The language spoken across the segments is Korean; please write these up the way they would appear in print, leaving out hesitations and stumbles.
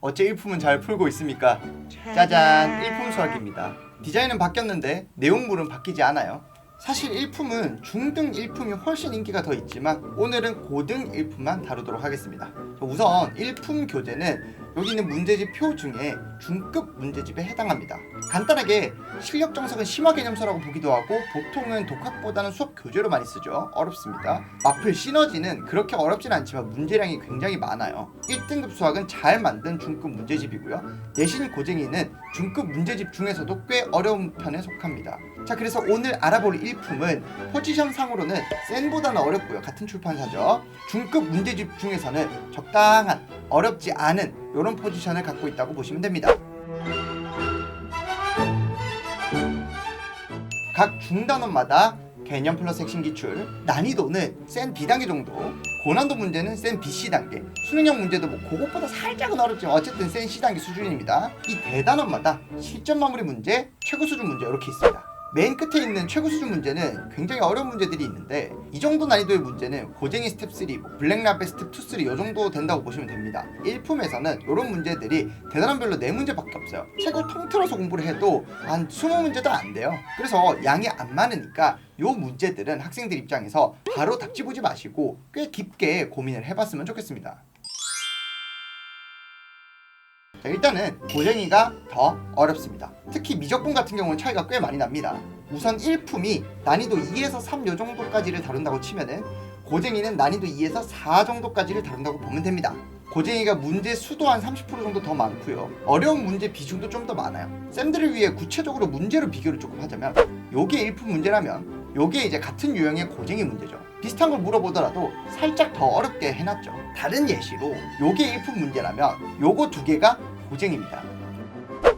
어째 일품은 잘 풀고 있습니까? 짜잔, 일품 수학입니다. 디자인은 바뀌었는데 내용물은 바뀌지 않아요. 사실 일품은 중등 일품이 훨씬 인기가 더 있지만 오늘은 고등 일품만 다루도록 하겠습니다. 우선 일품 교재는 여기 있는 문제집 표 중에 중급 문제집에 해당합니다. 간단하게 실력 정석은 심화 개념서라고 보기도 하고 보통은 독학보다는 수업 교재로 많이 쓰죠. 어렵습니다. 마플 시너지는 그렇게 어렵진 않지만 문제량이 굉장히 많아요. 1등급 수학은 잘 만든 중급 문제집이고요. 내신 고쟁이는 중급 문제집 중에서도 꽤 어려운 편에 속합니다. 자, 그래서 오늘 알아볼 일품은 포지션상으로는 센보다는 어렵고요. 같은 출판사죠. 중급 문제집 중에서는 적당한, 어렵지 않은 이런 포지션을 갖고 있다고 보시면 됩니다. 각 중단원마다 개념 플러스 핵심 기출, 난이도는 센 B단계 정도, 고난도 문제는 센 BC 단계, 수능형 문제도 뭐 그것보다 살짝은 어렵지만 어쨌든 센 C 단계 수준입니다. 이 대단원마다 실전 마무리 문제, 최고 수준 문제 이렇게 있습니다. 맨 끝에 있는 최고 수준 문제는 굉장히 어려운 문제들이 있는데 이 정도 난이도의 문제는 고쟁이 스텝 3, 블랙라벨 스텝 2, 3 이 정도 된다고 보시면 됩니다. 일품에서는 이런 문제들이 대단원별로 4문제밖에 없어요. 책을 통틀어서 공부를 해도 한 20문제도 안 돼요. 그래서 양이 안 많으니까 이 문제들은 학생들 입장에서 바로 답지 보지 마시고 꽤 깊게 고민을 해봤으면 좋겠습니다. 자, 일단은 고쟁이가 더 어렵습니다. 특히 미적분 같은 경우는 차이가 꽤 많이 납니다. 우선 일품이 난이도 2에서 3 요 정도까지를 다룬다고 치면은 고쟁이는 난이도 2에서 4 정도까지를 다룬다고 보면 됩니다. 고쟁이가 문제 수도 한 30% 정도 더 많고요. 어려운 문제 비중도 좀 더 많아요. 쌤들을 위해 구체적으로 문제로 비교를 조금 하자면 요게 일품 문제라면 요게 이제 같은 유형의 고쟁이 문제죠. 비슷한 걸 물어보더라도 살짝 더 어렵게 해놨죠. 다른 예시로 요게 일품 문제라면 요거 두 개가 고쟁입니다.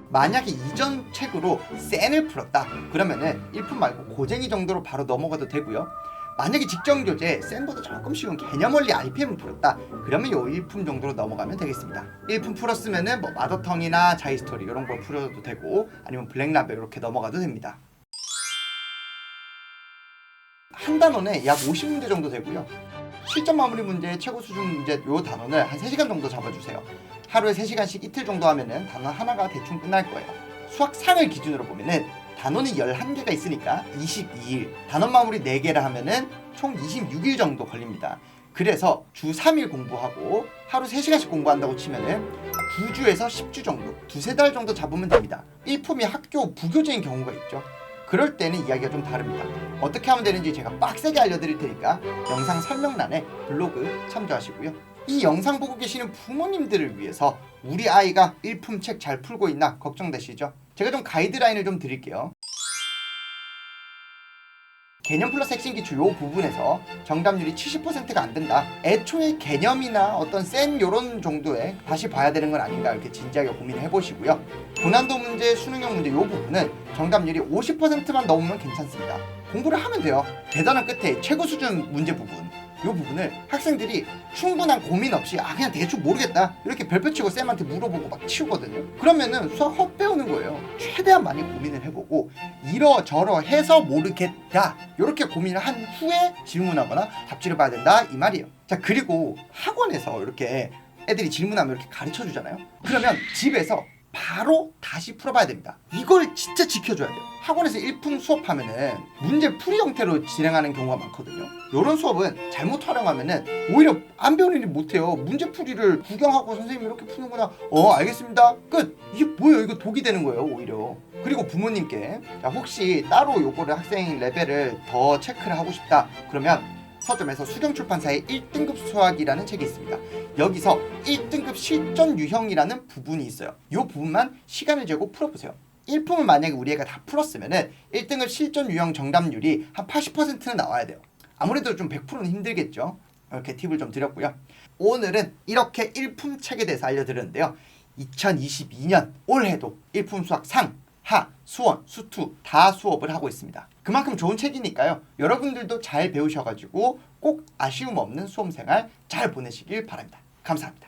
만약에 이전 책으로 센을 풀었다 그러면은 일품 말고 고쟁이 정도로 바로 넘어가도 되고요. 만약에 직전 교재 센보다 조금 쉬운 개념 원리 RPM을 풀었다 그러면 요 일품 정도로 넘어가면 되겠습니다. 일품 풀었으면은 뭐 마더텅이나 자이스토리 이런 걸 풀어도 되고 아니면 블랙라벨 이렇게 넘어가도 됩니다. 한 단원에 약 50문제 정도 되고요. 실전 마무리 문제, 최고 수준 문제 요 단원을 한 3시간 정도 잡아주세요. 하루에 3시간씩 이틀 정도 하면은 단원 하나가 대충 끝날 거예요. 수학상을 기준으로 보면은 단원이 11개가 있으니까 22일, 단원 마무리 4개를 하면은 총 26일 정도 걸립니다. 그래서 주 3일 공부하고 하루 3시간씩 공부한다고 치면은 9주에서 10주 정도, 2-3달 정도 잡으면 됩니다. 일품이 학교 부교재인 경우가 있죠. 그럴 때는 이야기가 좀 다릅니다. 어떻게 하면 되는지 제가 빡세게 알려드릴 테니까 영상 설명란에 블로그 참조하시고요. 이 영상 보고 계시는 부모님들을 위해서 우리 아이가 일품 책 잘 풀고 있나 걱정되시죠? 제가 좀 가이드라인을 좀 드릴게요. 개념 플러스 핵심 기출 요 부분에서 정답률이 70%가 안 된다. 애초에 개념이나 어떤 센 요런 정도에 다시 봐야 되는 건 아닌가 이렇게 진지하게 고민을 해보시고요. 고난도 문제, 수능형 문제 요 부분은 정답률이 50%만 넘으면 괜찮습니다. 공부를 하면 돼요. 대단한 끝에 최고 수준 문제 부분 이 부분을 학생들이 충분한 고민 없이 그냥 대충 모르겠다 이렇게 별표 치고 쌤한테 물어보고 막 치우거든요. 그러면은 수학 헛배우는 거예요. 최대한 많이 고민을 해보고 이러저러 해서 모르겠다 이렇게 고민을 한 후에 질문하거나 답지를 봐야 된다 이 말이에요. 자, 그리고 학원에서 이렇게 애들이 질문하면 이렇게 가르쳐 주잖아요. 그러면 집에서 바로 다시 풀어봐야 됩니다. 이걸 진짜 지켜줘야 돼요. 학원에서 일품 수업하면은 문제 풀이 형태로 진행하는 경우가 많거든요. 이런 수업은 잘못 활용하면은 오히려 안 배우는 일이 못해요. 문제 풀이를 구경하고 선생님이 이렇게 푸는구나. 알겠습니다. 끝. 이게 뭐예요? 이거 독이 되는 거예요. 오히려. 그리고 부모님께 자, 혹시 따로 요거를 학생 레벨을 더 체크를 하고 싶다. 그러면 서점에서 수경출판사의 1등급 수학이라는 책이 있습니다. 여기서 1등급 실전 유형이라는 부분이 있어요. 이 부분만 시간을 재고 풀어보세요. 1품을 만약에 우리 애가 다 풀었으면은 1등급 실전 유형 정답률이 한 80%는 나와야 돼요. 아무래도 좀 100%는 힘들겠죠. 이렇게 팁을 좀 드렸고요. 오늘은 이렇게 1품 책에 대해서 알려드렸는데요. 2022년 올해도 1품 수학 상, 하, 수원, 수투 다 수업을 하고 있습니다. 그만큼 좋은 책이니까요. 여러분들도 잘 배우셔가지고 꼭 아쉬움 없는 수험생활 잘 보내시길 바랍니다. 감사합니다.